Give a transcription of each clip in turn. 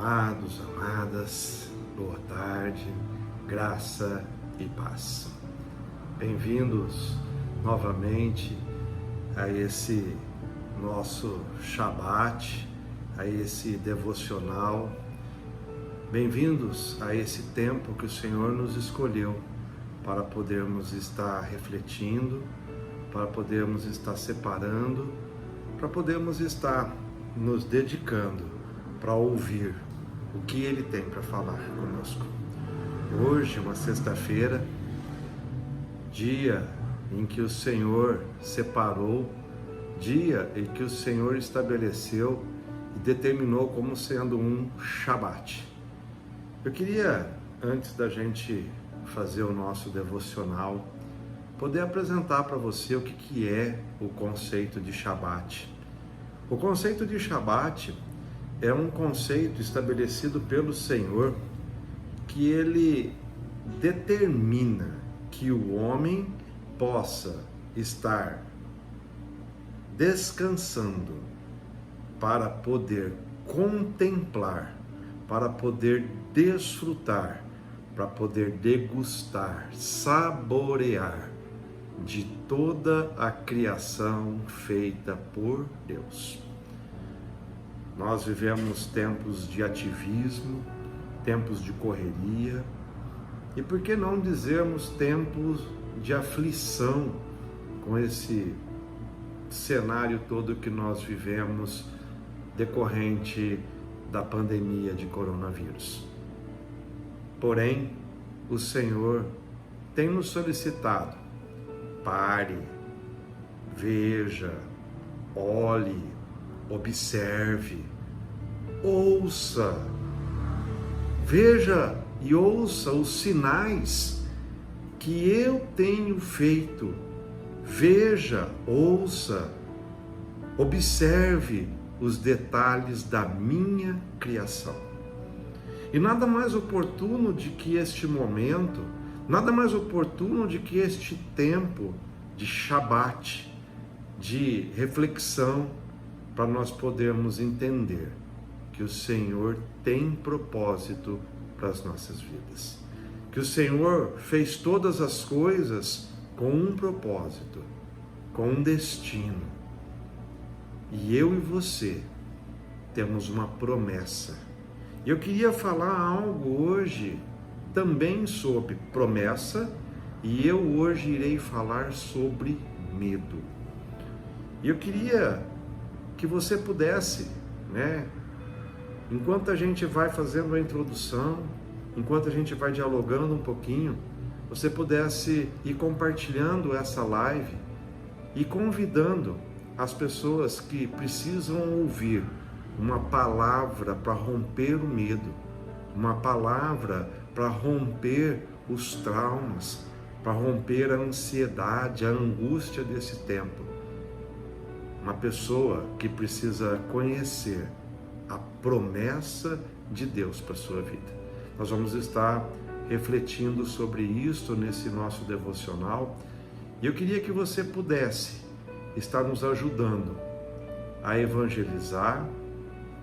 Amados, amadas, boa tarde, graça e paz. Bem-vindos novamente a esse nosso Shabat, a esse devocional. Bem-vindos a esse tempo que o Senhor nos escolheu para podermos estar refletindo, para podermos estar separando, para podermos estar nos dedicando para ouvir o que Ele tem para falar conosco. Hoje, uma sexta-feira, dia em que o Senhor separou, dia em que o Senhor estabeleceu e determinou como sendo um Shabat. Eu queria, antes da gente fazer o nosso devocional, poder apresentar para você o que é o conceito de Shabat. O conceito de Shabat é um conceito estabelecido pelo Senhor que ele determina que o homem possa estar descansando para poder contemplar, para poder desfrutar, para poder degustar, saborear de toda a criação feita por Deus. Nós vivemos tempos de ativismo, tempos de correria, e por que não dizermos tempos de aflição com esse cenário todo que nós vivemos decorrente da pandemia de coronavírus. Porém, o Senhor tem nos solicitado: pare, veja, olhe, observe, ouça, veja e ouça os sinais que eu tenho feito. Veja, ouça, observe os detalhes da minha criação. E nada mais oportuno de que este momento, nada mais oportuno de que este tempo de Shabat, de reflexão, para nós podermos entender que o Senhor tem propósito para as nossas vidas. Que o Senhor fez todas as coisas com um propósito, com um destino. E eu e você temos uma promessa. E eu queria falar algo hoje também sobre promessa, e eu hoje irei falar sobre medo. E eu queria que você pudesse, enquanto a gente vai fazendo a introdução, enquanto a gente vai dialogando um pouquinho, você pudesse ir compartilhando essa live e convidando as pessoas que precisam ouvir uma palavra para romper o medo, uma palavra para romper os traumas, para romper a ansiedade, a angústia desse tempo. Uma pessoa que precisa conhecer a promessa de Deus para a sua vida. Nós vamos estar refletindo sobre isso nesse nosso devocional, e eu queria que você pudesse estar nos ajudando a evangelizar,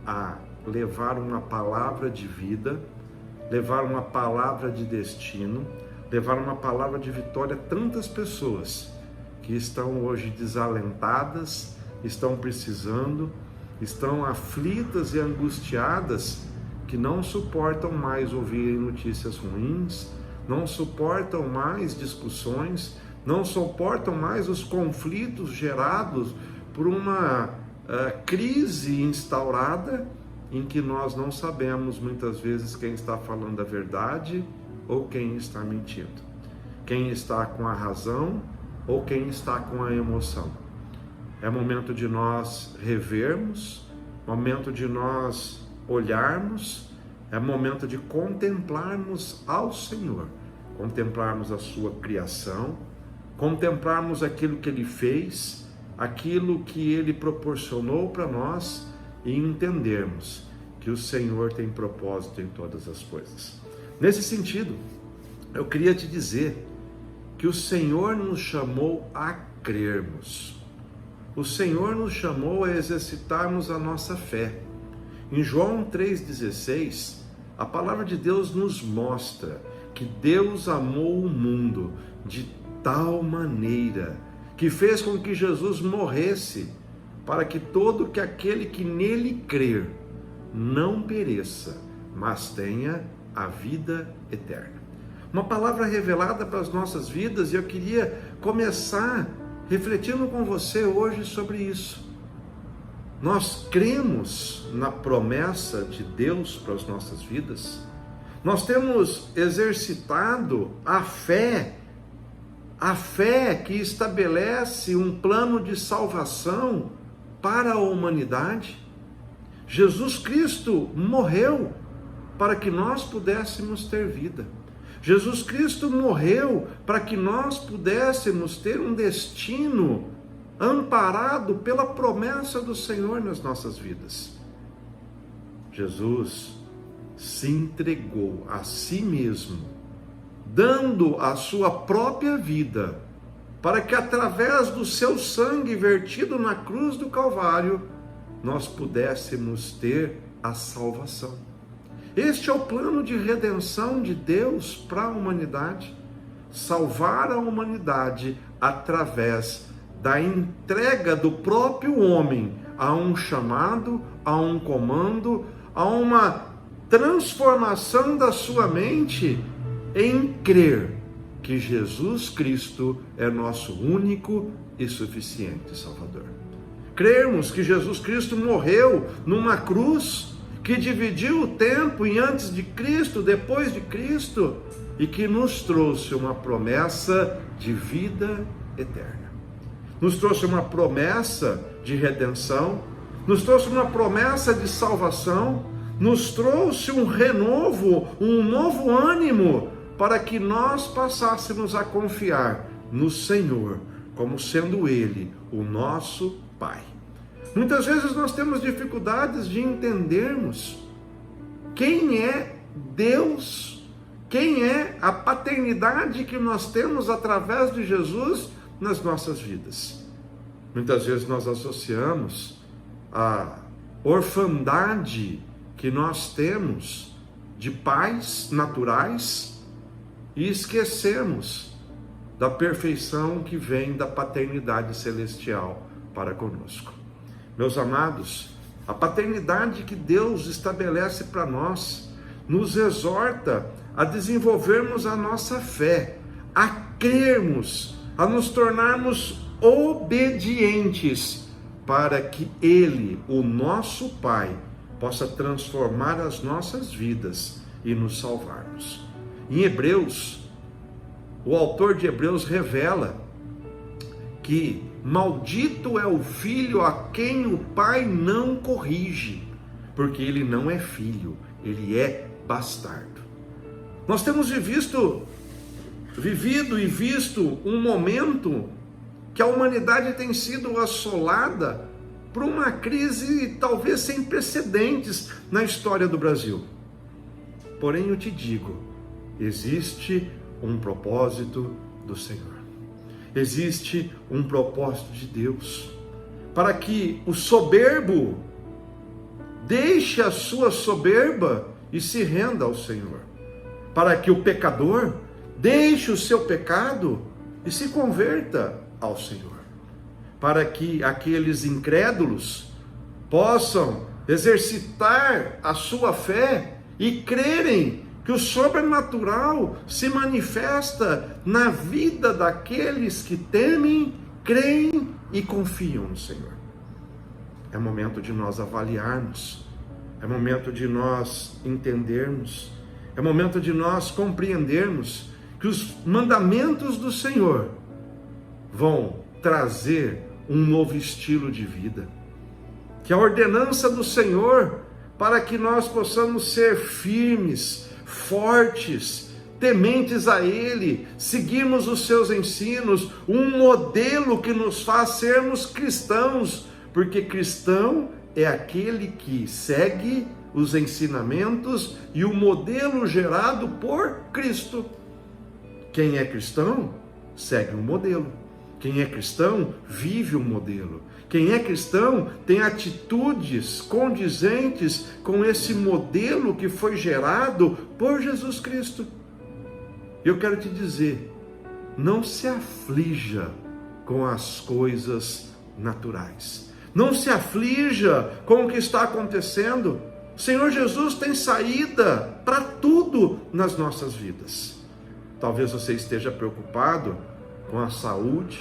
a levar uma palavra de vida, levar uma palavra de destino, levar uma palavra de vitória a tantas pessoas que estão hoje desalentadas, estão precisando, estão aflitas e angustiadas, que não suportam mais ouvir notícias ruins, não suportam mais discussões, não suportam mais os conflitos gerados por uma crise instaurada em que nós não sabemos muitas vezes quem está falando a verdade ou quem está mentindo, quem está com a razão ou quem está com a emoção. É momento de nós revermos, momento de nós olharmos, é momento de contemplarmos ao Senhor, contemplarmos a sua criação, contemplarmos aquilo que Ele fez, aquilo que Ele proporcionou para nós e entendermos que o Senhor tem propósito em todas as coisas. Nesse sentido, eu queria te dizer que o Senhor nos chamou a crermos. O Senhor nos chamou a exercitarmos a nossa fé. Em João 3,16, a palavra de Deus nos mostra que Deus amou o mundo de tal maneira que fez com que Jesus morresse para que todo aquele que nele crer não pereça, mas tenha a vida eterna. Uma palavra revelada para as nossas vidas, e eu queria começar refletindo com você hoje sobre isso. Nós cremos na promessa de Deus para as nossas vidas. Nós temos exercitado a fé que estabelece um plano de salvação para a humanidade. Jesus Cristo morreu para que nós pudéssemos ter vida. Jesus Cristo morreu para que nós pudéssemos ter um destino amparado pela promessa do Senhor nas nossas vidas. Jesus se entregou a si mesmo, dando a sua própria vida, para que através do seu sangue vertido na cruz do Calvário, nós pudéssemos ter a salvação. Este é o plano de redenção de Deus para a humanidade, salvar a humanidade através da entrega do próprio homem a um chamado, a um comando, a uma transformação da sua mente em crer que Jesus Cristo é nosso único e suficiente Salvador. Crermos que Jesus Cristo morreu numa cruz que dividiu o tempo em antes de Cristo, depois de Cristo, e que nos trouxe uma promessa de vida eterna. Nos trouxe uma promessa de redenção, nos trouxe uma promessa de salvação, nos trouxe um renovo, um novo ânimo, para que nós passássemos a confiar no Senhor, como sendo Ele o nosso Pai. Muitas vezes nós temos dificuldades de entendermos quem é Deus, quem é a paternidade que nós temos através de Jesus nas nossas vidas. Muitas vezes nós associamos a orfandade que nós temos de pais naturais e esquecemos da perfeição que vem da paternidade celestial para conosco. Meus amados, a paternidade que Deus estabelece para nós nos exorta a desenvolvermos a nossa fé, a crermos, a nos tornarmos obedientes, para que Ele, o nosso Pai, possa transformar as nossas vidas e nos salvarmos. Em Hebreus, o autor de Hebreus revela que maldito é o filho a quem o pai não corrige, porque ele não é filho, ele é bastardo. Nós temos vivido e visto um momento que a humanidade tem sido assolada por uma crise talvez sem precedentes na história do Brasil. Porém, eu te digo, existe um propósito do Senhor. Existe um propósito de Deus, para que o soberbo deixe a sua soberba e se renda ao Senhor, para que o pecador deixe o seu pecado e se converta ao Senhor, para que aqueles incrédulos possam exercitar a sua fé e crerem que o sobrenatural se manifesta na vida daqueles que temem, creem e confiam no Senhor. É momento de nós avaliarmos, é momento de nós entendermos, é momento de nós compreendermos que os mandamentos do Senhor vão trazer um novo estilo de vida, que a ordenança do Senhor, para que nós possamos ser firmes, fortes, tementes a Ele, seguirmos os seus ensinos, um modelo que nos faz sermos cristãos, porque cristão é aquele que segue os ensinamentos e o modelo gerado por Cristo. Quem é cristão segue um modelo. Quem é cristão vive o modelo. Quem é cristão tem atitudes condizentes com esse modelo que foi gerado por Jesus Cristo. Eu quero te dizer, não se aflija com as coisas naturais. Não se aflija com o que está acontecendo. O Senhor Jesus tem saída para tudo nas nossas vidas. Talvez você esteja preocupado com a saúde,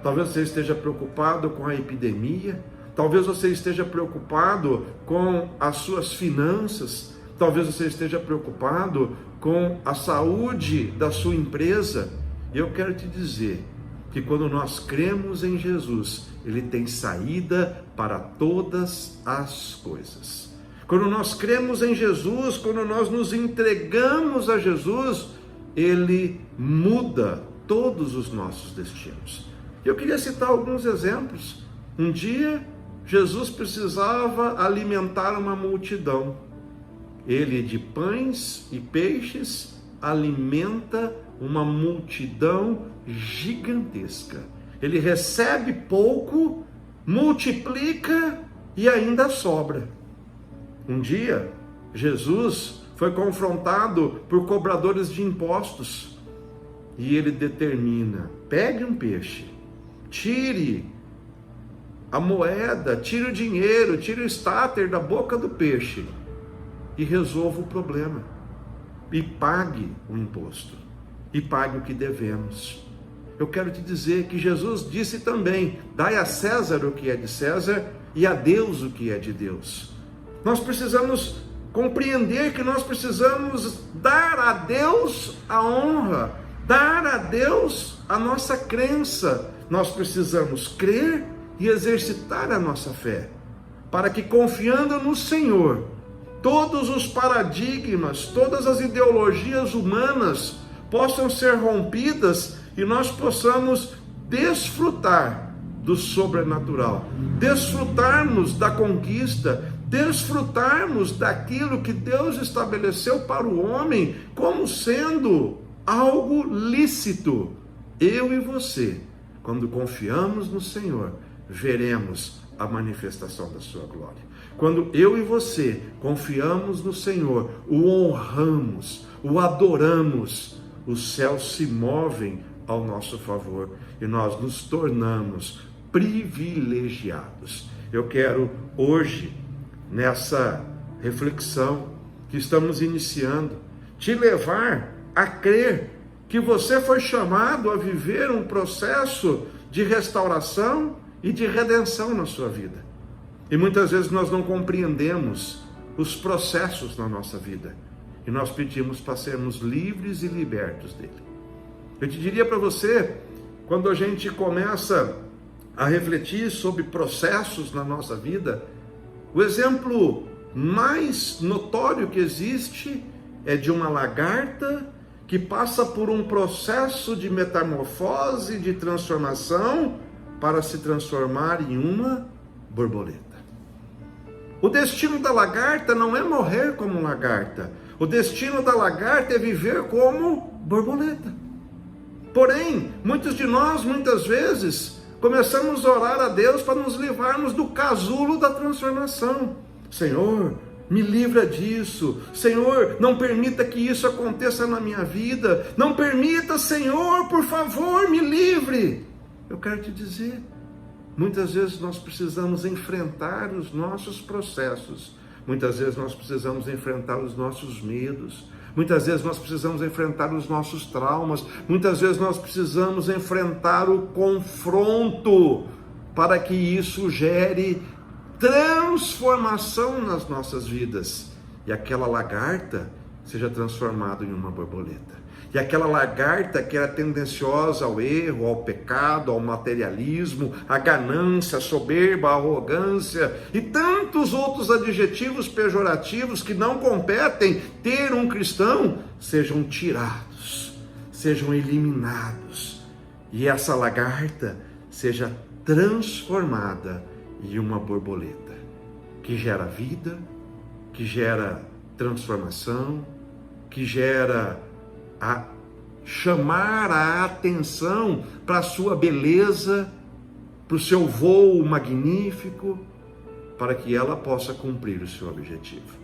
talvez você esteja preocupado com a epidemia, talvez você esteja preocupado com as suas finanças, talvez você esteja preocupado com a saúde da sua empresa. Eu quero te dizer que quando nós cremos em Jesus, Ele tem saída para todas as coisas. Quando nós cremos em Jesus, quando nós nos entregamos a Jesus, Ele muda todos os nossos destinos. Eu queria citar alguns exemplos. Um dia, Jesus precisava alimentar uma multidão. Ele, de pães e peixes, alimenta uma multidão gigantesca. Ele recebe pouco, multiplica e ainda sobra. Um dia, Jesus foi confrontado por cobradores de impostos e ele determina: pegue um peixe, tire a moeda, tire o dinheiro, tire o estáter da boca do peixe e resolva o problema. E pague o imposto, e pague o que devemos. Eu quero te dizer que Jesus disse também: dai a César o que é de César e a Deus o que é de Deus. Nós precisamos compreender que nós precisamos dar a Deus a honra, dar a Deus a nossa crença. Nós precisamos crer e exercitar a nossa fé, para que, confiando no Senhor, todos os paradigmas, todas as ideologias humanas possam ser rompidas e nós possamos desfrutar do sobrenatural, desfrutarmos da conquista, desfrutarmos daquilo que Deus estabeleceu para o homem como sendo algo lícito. Eu e você, quando confiamos no Senhor, veremos a manifestação da sua glória. Quando eu e você confiamos no Senhor, o honramos, o adoramos, os céus se movem ao nosso favor e nós nos tornamos privilegiados. Eu quero hoje, nessa reflexão que estamos iniciando, te levar a crer que você foi chamado a viver um processo de restauração e de redenção na sua vida. E muitas vezes nós não compreendemos os processos na nossa vida e nós pedimos para sermos livres e libertos dele. Eu te diria para você, quando a gente começa a refletir sobre processos na nossa vida, o exemplo mais notório que existe é de uma lagarta que passa por um processo de metamorfose, de transformação, para se transformar em uma borboleta. O destino da lagarta não é morrer como lagarta. O destino da lagarta é viver como borboleta. Porém, muitos de nós, muitas vezes, começamos a orar a Deus para nos livrarmos do casulo da transformação. Senhor, me livra disso. Senhor, não permita que isso aconteça na minha vida. Não permita, Senhor, por favor, me livre. Eu quero te dizer, muitas vezes nós precisamos enfrentar os nossos processos. Muitas vezes nós precisamos enfrentar os nossos medos. Muitas vezes nós precisamos enfrentar os nossos traumas. Muitas vezes nós precisamos enfrentar o confronto para que isso gere transformação nas nossas vidas. E aquela lagarta seja transformada em uma borboleta. E aquela lagarta que era tendenciosa ao erro, ao pecado, ao materialismo, à ganância, à soberba, à arrogância e tantos outros adjetivos pejorativos que não competem ter um cristão, sejam tirados, sejam eliminados. E essa lagarta seja transformada em uma borboleta que gera vida, que gera transformação, que gera a chamar a atenção para a sua beleza, para o seu voo magnífico, para que ela possa cumprir o seu objetivo.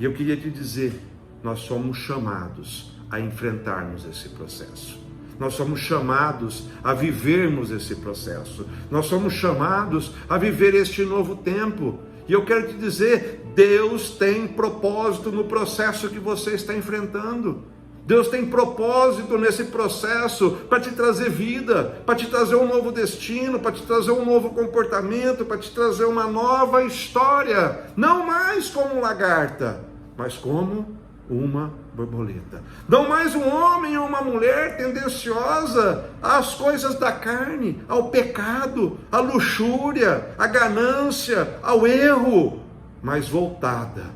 E eu queria te dizer, nós somos chamados a enfrentarmos esse processo. Nós somos chamados a vivermos esse processo. Nós somos chamados a viver este novo tempo. E eu quero te dizer, Deus tem propósito no processo que você está enfrentando. Deus tem propósito nesse processo para te trazer vida, para te trazer um novo destino, para te trazer um novo comportamento, para te trazer uma nova história. Não mais como lagarta, mas como uma borboleta. Não mais um homem ou uma mulher tendenciosa às coisas da carne, ao pecado, à luxúria, à ganância, ao erro, mas voltada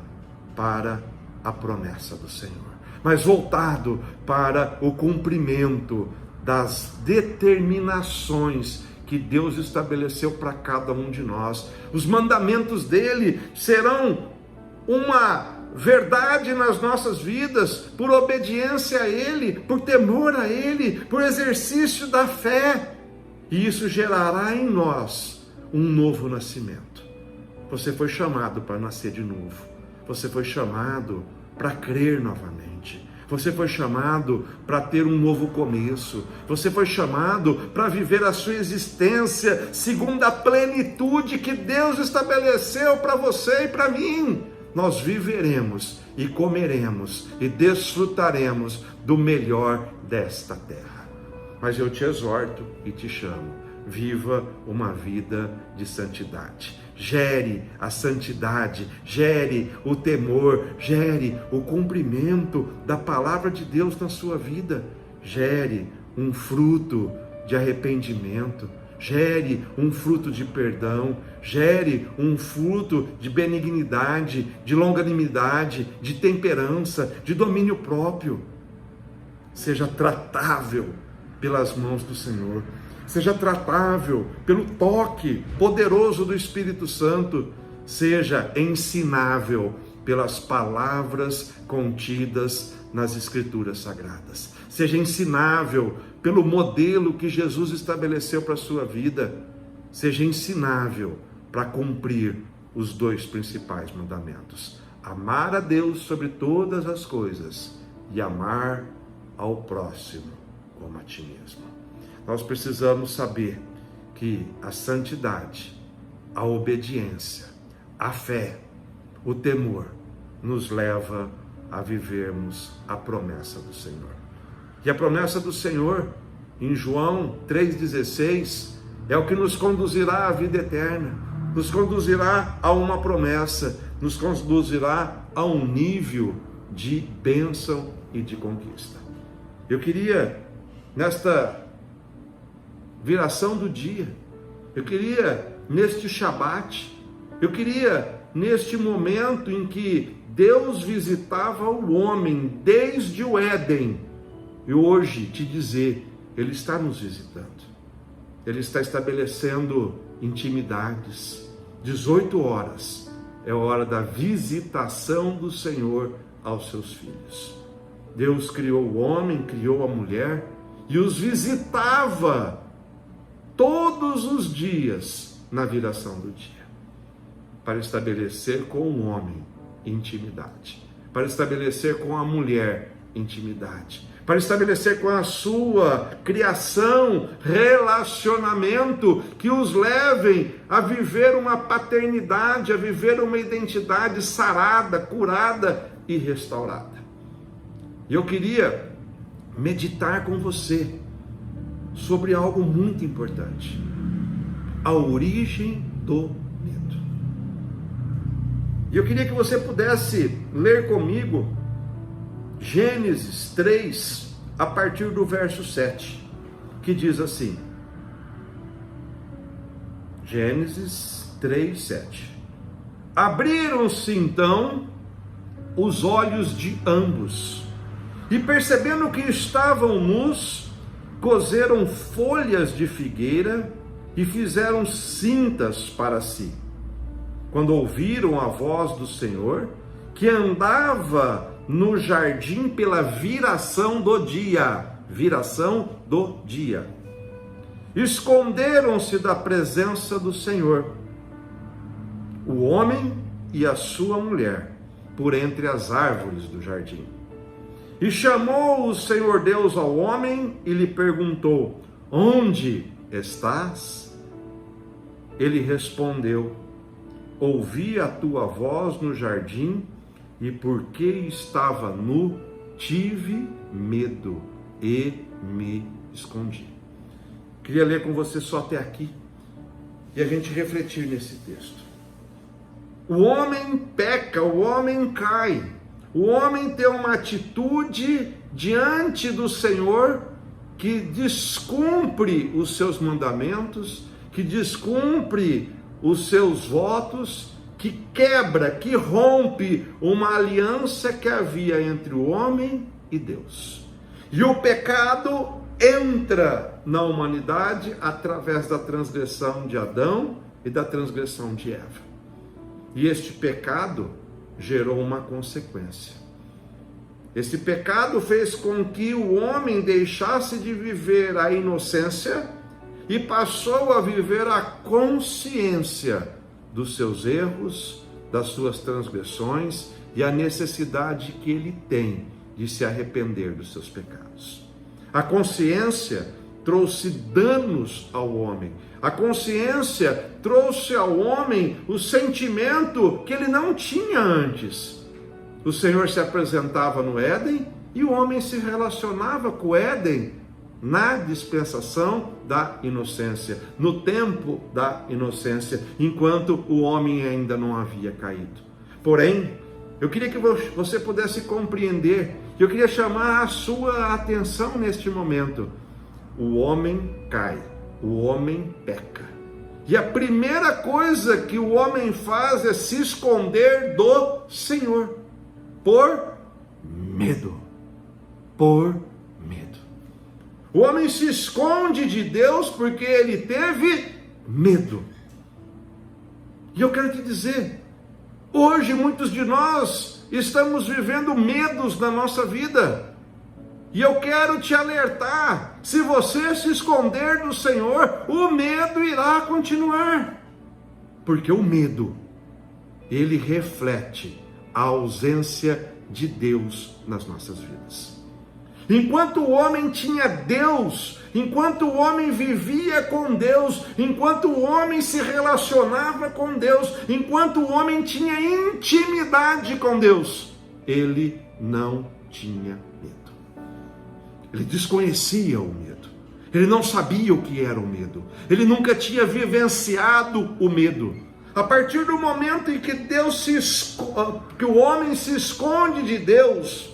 para a promessa do Senhor. Mas voltado para o cumprimento das determinações que Deus estabeleceu para cada um de nós. Os mandamentos dele serão uma verdade nas nossas vidas, por obediência a ele, por temor a ele, por exercício da fé. E isso gerará em nós um novo nascimento. Você foi chamado para nascer de novo. Você foi chamado para crer novamente. Você foi chamado para ter um novo começo. Você foi chamado para viver a sua existência segundo a plenitude que Deus estabeleceu para você e para mim. Nós viveremos e comeremos e desfrutaremos do melhor desta terra. Mas eu te exorto e te chamo, viva uma vida de santidade. Gere a santidade, gere o temor, gere o cumprimento da palavra de Deus na sua vida. Gere um fruto de arrependimento, gere um fruto de perdão, gere um fruto de benignidade, de longanimidade, de temperança, de domínio próprio. Seja tratável pelas mãos do Senhor. Seja tratável pelo toque poderoso do Espírito Santo. Seja ensinável pelas palavras contidas nas Escrituras Sagradas. Seja ensinável pelo modelo que Jesus estabeleceu para a sua vida. Seja ensinável para cumprir os dois principais mandamentos: amar a Deus sobre todas as coisas e amar ao próximo como a ti mesmo. Nós precisamos saber que a santidade, a obediência, a fé, o temor nos leva a vivermos a promessa do Senhor. E a promessa do Senhor, em João 3,16, é o que nos conduzirá à vida eterna, nos conduzirá a uma promessa, nos conduzirá a um nível de bênção e de conquista. Eu queria, nesta viração do dia, eu queria neste Shabat, eu queria neste momento em que Deus visitava o homem desde o Éden, e hoje te dizer, Ele está nos visitando, Ele está estabelecendo intimidades. 18 horas é a hora da visitação do Senhor aos seus filhos. Deus criou o homem, criou a mulher e os visitava todos os dias na viração do dia, para estabelecer com o homem intimidade, para estabelecer com a mulher intimidade, para estabelecer com a sua criação relacionamento que os levem a viver uma paternidade, a viver uma identidade sarada, curada e restaurada. E eu queria meditar com você sobre algo muito importante: a origem do medo. E eu queria que você pudesse ler comigo Gênesis 3, a partir do verso 7, que diz assim, Gênesis 3, 7. Abriram-se então os olhos de ambos, e percebendo que estavam nus, coseram folhas de figueira e fizeram cintas para si. Quando ouviram a voz do Senhor, que andava no jardim pela viração do dia, viração do dia. Esconderam-se da presença do Senhor, o homem e a sua mulher, por entre as árvores do jardim. E chamou o Senhor Deus ao homem e lhe perguntou: onde estás? Ele respondeu: ouvi a tua voz no jardim, e porque estava nu, tive medo e me escondi. Queria ler com você só até aqui e a gente refletir nesse texto. O homem peca, o homem cai, o homem tem uma atitude diante do Senhor que descumpre os seus mandamentos, que descumpre os seus votos, que quebra, que rompe uma aliança que havia entre o homem e Deus. E o pecado entra na humanidade através da transgressão de Adão e da transgressão de Eva. E este pecado gerou uma consequência. Esse pecado fez com que o homem deixasse de viver a inocência e passou a viver a consciência dos seus erros, das suas transgressões e a necessidade que ele tem de se arrepender dos seus pecados. A consciência trouxe danos ao homem. A consciência trouxe ao homem o sentimento que ele não tinha antes. O Senhor se apresentava no Éden e o homem se relacionava com o Éden na dispensação da inocência, no tempo da inocência, enquanto o homem ainda não havia caído. Porém, eu queria que você pudesse compreender, eu queria chamar a sua atenção neste momento. O homem cai, o homem peca. E a primeira coisa que o homem faz é se esconder do Senhor, por medo. Por medo. O homem se esconde de Deus porque ele teve medo. E eu quero te dizer, hoje muitos de nós estamos vivendo medos na nossa vida. E eu quero te alertar, se você se esconder do Senhor, o medo irá continuar. Porque o medo, ele reflete a ausência de Deus nas nossas vidas. Enquanto o homem tinha Deus, enquanto o homem vivia com Deus, enquanto o homem se relacionava com Deus, enquanto o homem tinha intimidade com Deus, ele não tinha medo. Ele desconhecia o medo. Ele não sabia o que era o medo. Ele nunca tinha vivenciado o medo. A partir do momento em que que o homem se esconde de Deus,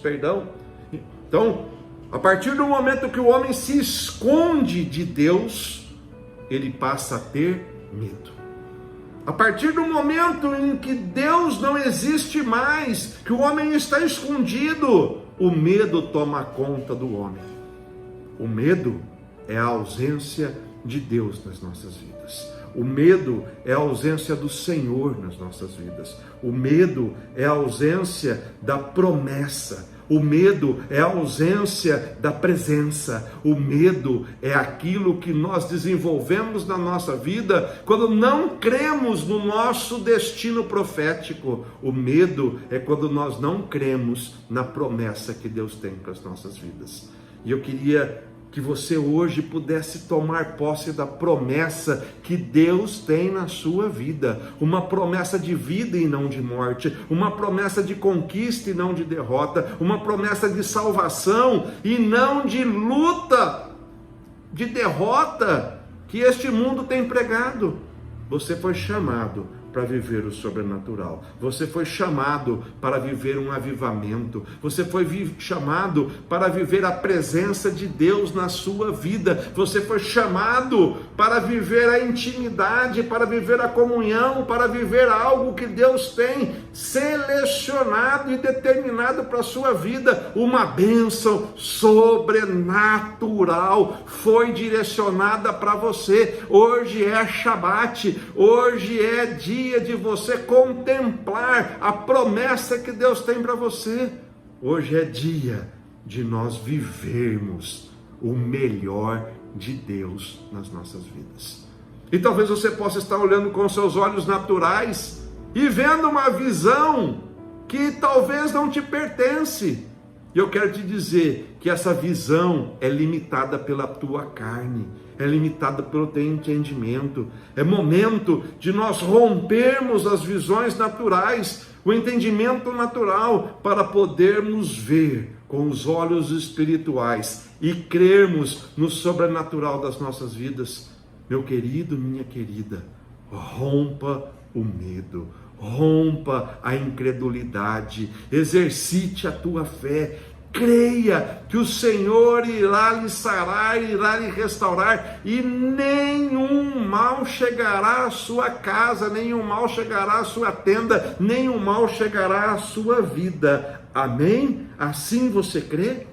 então, a partir do momento que o homem se esconde de Deus, ele passa a ter medo. A partir do momento em que Deus não existe mais, que o homem está escondido, o medo toma conta do homem. O medo é a ausência de Deus nas nossas vidas. O medo é a ausência do Senhor nas nossas vidas. O medo é a ausência da promessa. O medo é a ausência da presença. O medo é aquilo que nós desenvolvemos na nossa vida quando não cremos no nosso destino profético. O medo é quando nós não cremos na promessa que Deus tem para as nossas vidas. E eu queria que você hoje pudesse tomar posse da promessa que Deus tem na sua vida, uma promessa de vida e não de morte, uma promessa de conquista e não de derrota, uma promessa de salvação e não de luta, de derrota que este mundo tem pregado. Você foi chamado para viver o sobrenatural. Você foi chamado para viver um avivamento. Você foi chamado para viver a presença de Deus na sua vida. Você foi chamado para viver a intimidade, para viver a comunhão, para viver algo que Deus tem selecionado e determinado para a sua vida. Uma bênção sobrenatural foi direcionada para você. Hoje é Shabat, hoje é dia de você contemplar a promessa que Deus tem para você. Hoje é dia de nós vivermos o melhor de Deus nas nossas vidas. E talvez você possa estar olhando com seus olhos naturais e vendo uma visão que talvez não te pertence. E eu quero te dizer que essa visão é limitada pela tua carne, é limitada pelo teu entendimento. É momento de nós rompermos as visões naturais, o entendimento natural, para podermos ver com os olhos espirituais e crermos no sobrenatural das nossas vidas. Meu querido, minha querida, rompa o medo, rompa a incredulidade, exercite a tua fé, creia que o Senhor irá lhe sarar, irá lhe restaurar, e nenhum mal chegará à sua casa, nenhum mal chegará à sua tenda, nenhum mal chegará à sua vida. Amém? Assim você crê?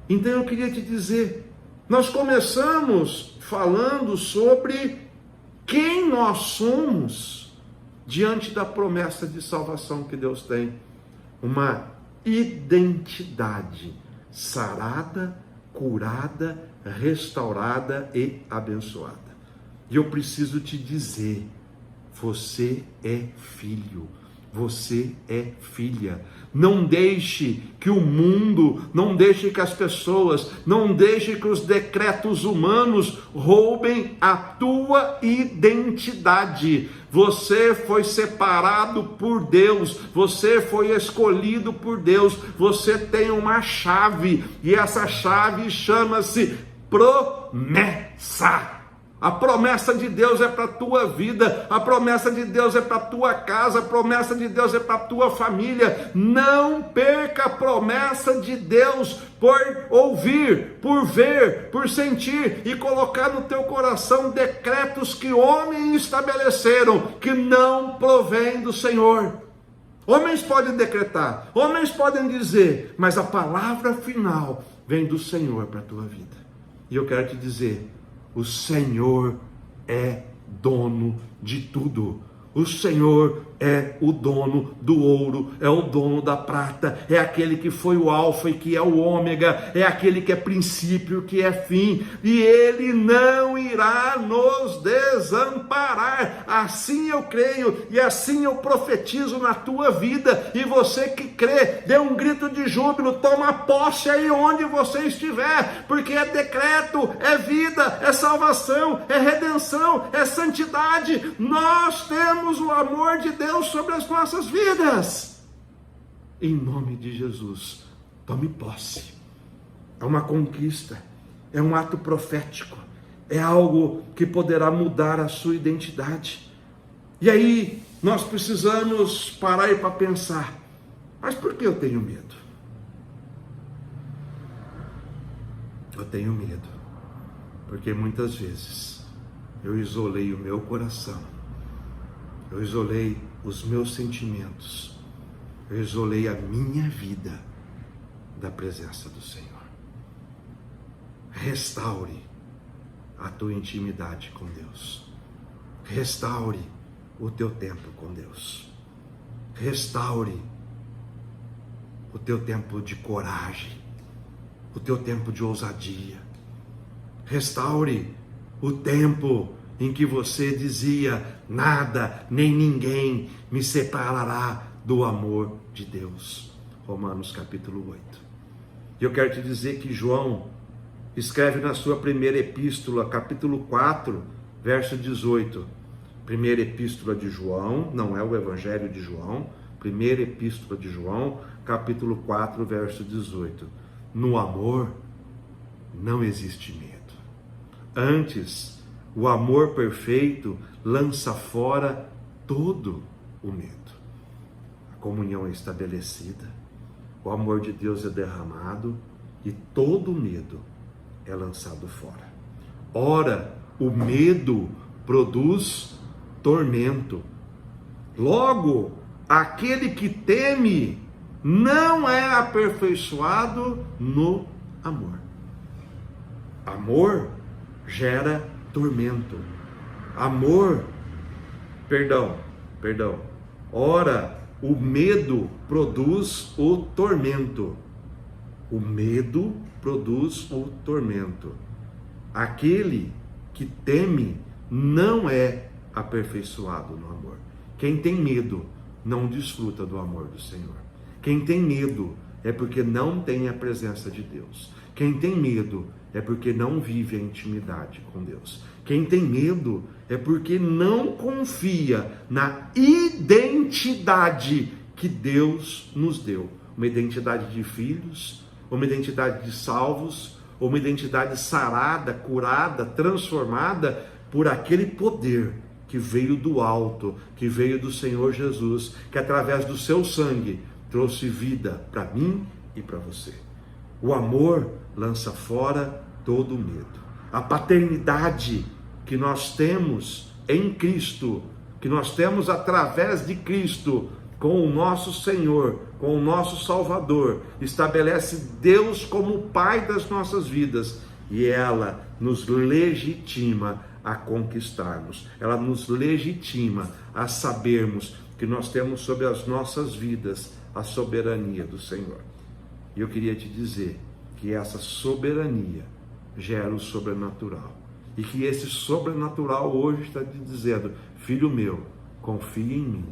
Então eu queria te dizer, nós começamos falando sobre quem nós somos diante da promessa de salvação que Deus tem. Uma identidade sarada, curada, restaurada e abençoada. E eu preciso te dizer, você é filho, você é filha. Não deixe que o mundo, não deixe que as pessoas, não deixe que os decretos humanos roubem a tua identidade. Você foi separado por Deus, você foi escolhido por Deus, você tem uma chave, e essa chave chama-se promessa. A promessa de Deus é para a tua vida, a promessa de Deus é para a tua casa, a promessa de Deus é para a tua família. Não perca a promessa de Deus por ouvir, por ver, por sentir e colocar no teu coração decretos que homens estabeleceram, que não provém do Senhor. Homens podem decretar, homens podem dizer, mas a palavra final vem do Senhor para a tua vida. E eu quero te dizer, o Senhor é dono de tudo. O Senhor é o dono do ouro, é o dono da prata, é aquele que foi o alfa e que é o ômega, é aquele que é princípio, que é fim, e Ele não irá nos desamparar. Assim eu creio e assim eu profetizo na tua vida. E você que crê, dê um grito de júbilo, toma posse aí onde você estiver, porque é decreto, é vida, é salvação, é redenção, é santidade. Nós temos o amor de Deus sobre as nossas vidas. Em nome de Jesus, tome posse. É uma conquista, é um ato profético, é algo que poderá mudar a sua identidade. E aí nós precisamos parar para pensar, mas por que eu tenho medo? Eu tenho medo porque muitas vezes eu isolei o meu coração, eu isolei os meus sentimentos, eu isolei a minha vida da presença do Senhor. Restaure a tua intimidade com Deus. Restaure o teu tempo com Deus. Restaure o teu tempo de coragem, o teu tempo de ousadia. Restaure o tempo em que você dizia, nada nem ninguém me separará do amor de Deus. Romanos capítulo 8. E eu quero te dizer que João escreve na sua primeira epístola, capítulo 4, verso 18. Primeira epístola de João, não é o evangelho de João, primeira epístola de João, capítulo 4, verso 18. No amor não existe medo. Antes, o amor perfeito lança fora todo o medo. A comunhão é estabelecida, o amor de Deus é derramado e todo medo é lançado fora. Ora, o medo produz tormento. Logo, aquele que teme não é aperfeiçoado no amor. Amor gera tormento. Ora, o medo produz o tormento. O medo produz o tormento. Aquele que teme não é aperfeiçoado no amor. Quem tem medo não desfruta do amor do Senhor. Quem tem medo é porque não tem a presença de Deus. Quem tem medo é porque não vive a intimidade com Deus. Quem tem medo é porque não confia na identidade que Deus nos deu. Uma identidade de filhos, uma identidade de salvos, uma identidade sarada, curada, transformada por aquele poder que veio do alto, que veio do Senhor Jesus, que através do seu sangue trouxe vida para mim e para você. O amor lança fora todo o medo. A paternidade que nós temos em Cristo, que nós temos através de Cristo, com o nosso Senhor, com o nosso Salvador, estabelece Deus como Pai das nossas vidas, e ela nos legitima a conquistarmos, ela nos legitima a sabermos que nós temos sobre as nossas vidas a soberania do Senhor. E eu queria te dizer que essa soberania gera o sobrenatural, e que esse sobrenatural hoje está te dizendo: filho meu, confia em mim,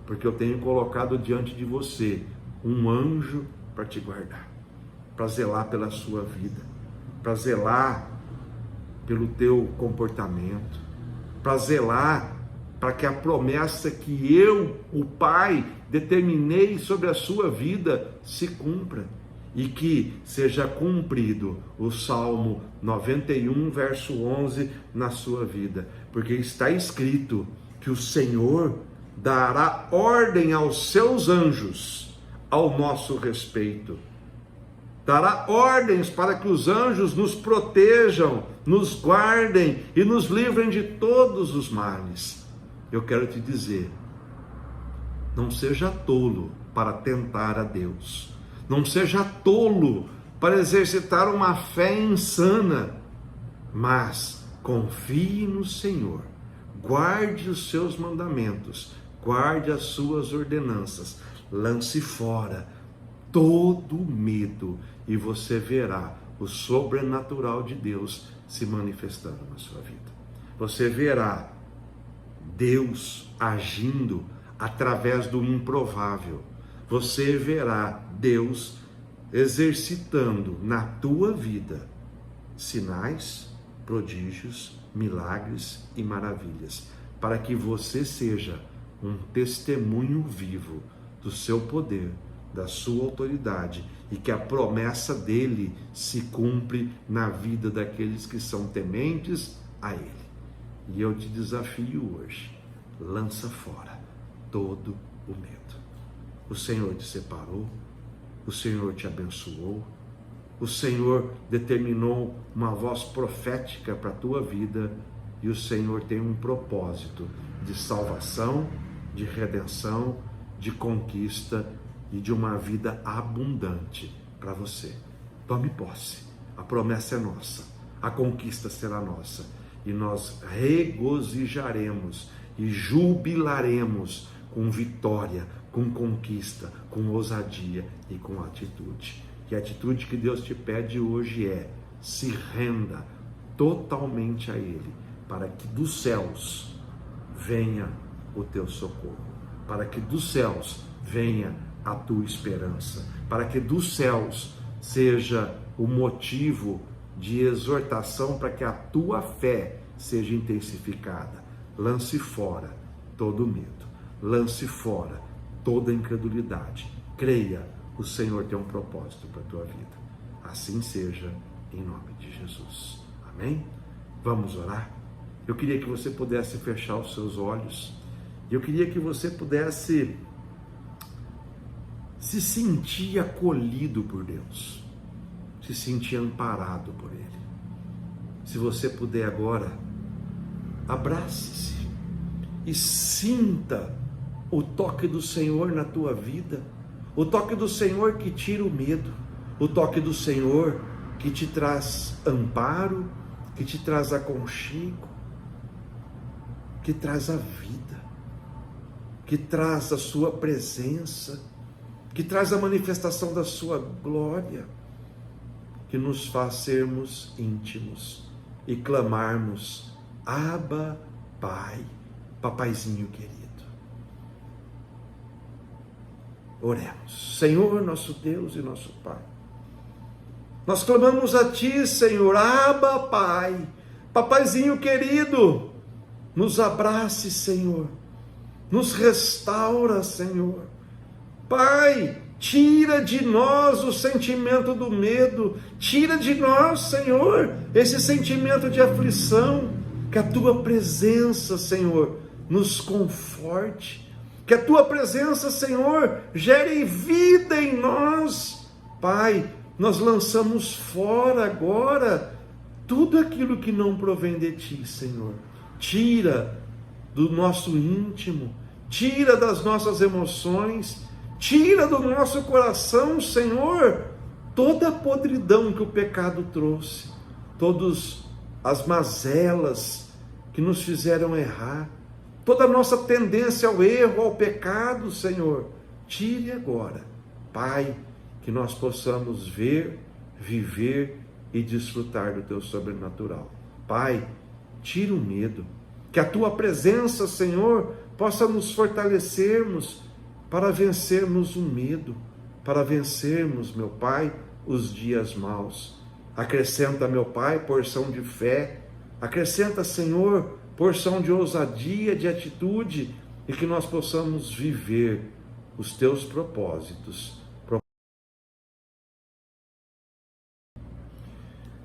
porque eu tenho colocado diante de você um anjo para te guardar, para zelar pela sua vida, para zelar pelo teu comportamento, para zelar para que a promessa que eu, o Pai, determinei sobre a sua vida se cumpra, e que seja cumprido o Salmo 91, verso 11 na sua vida, porque está escrito que o Senhor dará ordem aos seus anjos ao nosso respeito. Dará ordens para que os anjos nos protejam, nos guardem e nos livrem de todos os males. Eu quero te dizer, não seja tolo para tentar a Deus. Não seja tolo para exercitar uma fé insana, mas confie no Senhor. Guarde os seus mandamentos, guarde as suas ordenanças, lance fora todo medo e você verá o sobrenatural de Deus se manifestando na sua vida. Você verá Deus agindo através do improvável. Você verá Deus exercitando na tua vida sinais, prodígios, milagres e maravilhas, para que você seja um testemunho vivo do seu poder, da sua autoridade, e que a promessa dele se cumpre na vida daqueles que são tementes a ele. E eu te desafio hoje, lança fora todo o medo. O Senhor te separou, o Senhor te abençoou, o Senhor determinou uma voz profética para a tua vida, e o Senhor tem um propósito de salvação, de redenção, de conquista e de uma vida abundante para você. Tome posse, a promessa é nossa, a conquista será nossa, e nós regozijaremos e jubilaremos com vitória, com conquista, com ousadia e com atitude. E a atitude que Deus te pede hoje é: se renda totalmente a Ele, para que dos céus venha o teu socorro, para que dos céus venha a tua esperança, para que dos céus seja o motivo de exortação para que a tua fé seja intensificada. Lance fora todo medo, lance fora toda incredulidade. Creia, o Senhor tem um propósito para a tua vida. Assim seja, em nome de Jesus. Amém? Vamos orar? Eu queria que você pudesse fechar os seus olhos. Eu queria que você pudesse se sentir acolhido por Deus, se sentir amparado por Ele. Se você puder agora, abrace-se e sinta o toque do Senhor na tua vida, o toque do Senhor que tira o medo, o toque do Senhor que te traz amparo, que te traz aconchego, que traz a vida, que traz a sua presença, que traz a manifestação da sua glória. que nos faz sermos íntimos e clamarmos: Abba, Pai, papaizinho querido. Oremos. Senhor, nosso Deus e nosso Pai, nós clamamos a Ti, Senhor, Abba, Pai, papaizinho querido, nos abrace, Senhor, nos restaura, Senhor. Pai, tira de nós o sentimento do medo, tira de nós, Senhor, esse sentimento de aflição, que a Tua presença, Senhor, nos conforte, que a Tua presença, Senhor, gere vida em nós. Pai, nós lançamos fora agora tudo aquilo que não provém de Ti, Senhor. Tira do nosso íntimo, tira das nossas emoções, tira do nosso coração, Senhor, toda a podridão que o pecado trouxe, todas as mazelas que nos fizeram errar, toda a nossa tendência ao erro, ao pecado, Senhor, tire agora, Pai, que nós possamos ver, viver e desfrutar do Teu sobrenatural. Pai, tira o medo, que a Tua presença, Senhor, possa nos fortalecermos para vencermos o medo, para vencermos, meu Pai, os dias maus. Acrescenta, meu Pai, porção de fé, acrescenta, Senhor, porção de ousadia, de atitude, e que nós possamos viver os Teus propósitos.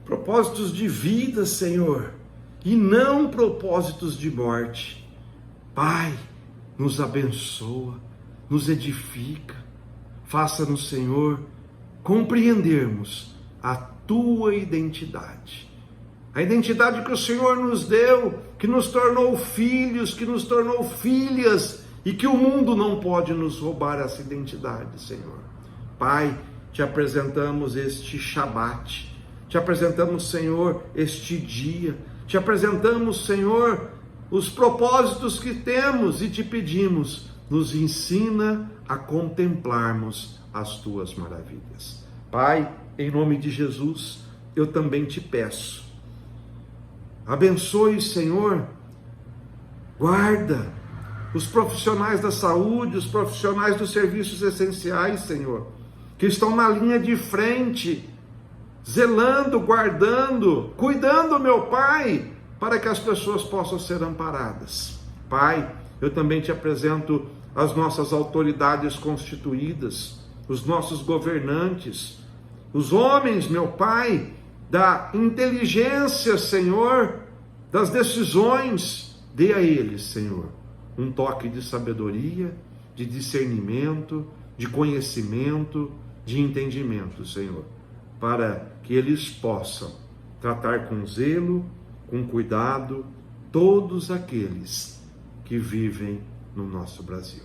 Propósitos de vida, Senhor, e não propósitos de morte. Pai, nos abençoa, nos edifica, faça-nos, Senhor, compreendermos a Tua identidade. A identidade que o Senhor nos deu, que nos tornou filhos, que nos tornou filhas, e que o mundo não pode nos roubar essa identidade, Senhor. Pai, Te apresentamos este Shabat, Te apresentamos, Senhor, este dia, Te apresentamos, Senhor, os propósitos que temos e Te pedimos, nos ensina a contemplarmos as Tuas maravilhas. Pai, em nome de Jesus, eu também Te peço, abençoe, Senhor, guarda os profissionais da saúde, os profissionais dos serviços essenciais, Senhor, que estão na linha de frente, zelando, guardando, cuidando, meu Pai, para que as pessoas possam ser amparadas. Pai, eu também Te apresento as nossas autoridades constituídas, os nossos governantes, os homens, meu Pai, da inteligência, Senhor, das decisões. Dê a eles, Senhor, um toque de sabedoria, de discernimento, de conhecimento, de entendimento, Senhor, para que eles possam tratar com zelo, com cuidado, todos aqueles que vivem no nosso Brasil.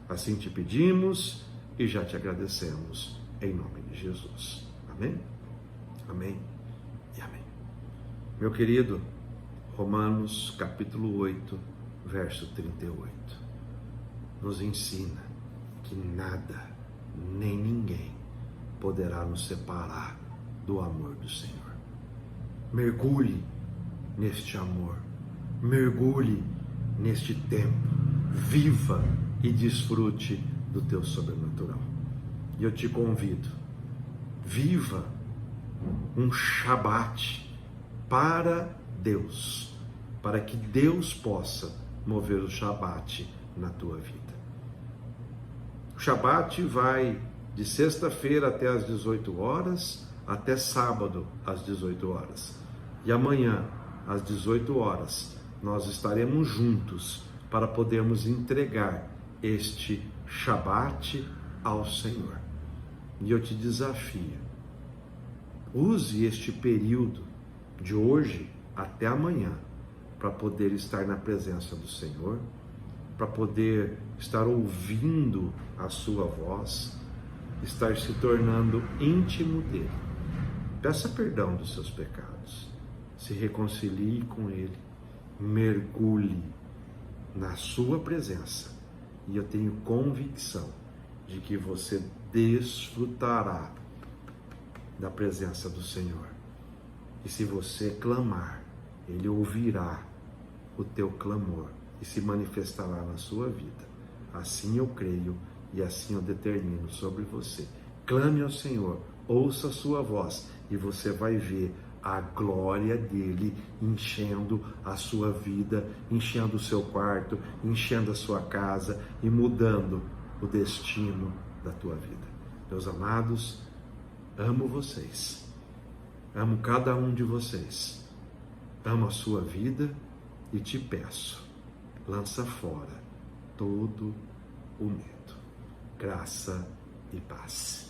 Assim Te pedimos e já Te agradecemos, em nome de Jesus. Amém? Amém e amém. Meu querido, Romanos capítulo 8, verso 38, nos ensina que nada, nem ninguém poderá nos separar do amor do Senhor. Mergulhe neste amor, mergulhe neste tempo, viva e desfrute do Teu sobrenatural. E eu te convido, viva um Shabat para Deus, para que Deus possa mover o Shabat na tua vida. O Shabat vai de sexta-feira até às 18 horas, até sábado às 18 horas. E amanhã, às 18 horas, nós estaremos juntos para podermos entregar este Shabat ao Senhor. E eu te desafio, use este período de hoje até amanhã para poder estar na presença do Senhor, para poder estar ouvindo a sua voz, estar se tornando íntimo dele. Peça perdão dos seus pecados, se reconcilie com ele, mergulhe na sua presença, e eu tenho convicção de que você desfrutará da presença do Senhor. E se você clamar, Ele ouvirá o teu clamor e se manifestará na sua vida. Assim eu creio e assim eu determino sobre você. Clame ao Senhor, ouça a sua voz e você vai ver a glória dele enchendo a sua vida, enchendo o seu quarto, enchendo a sua casa e mudando o destino da tua vida. Meus amados, amo vocês, amo cada um de vocês, amo a sua vida e te peço, lança fora todo o medo. Graça e paz.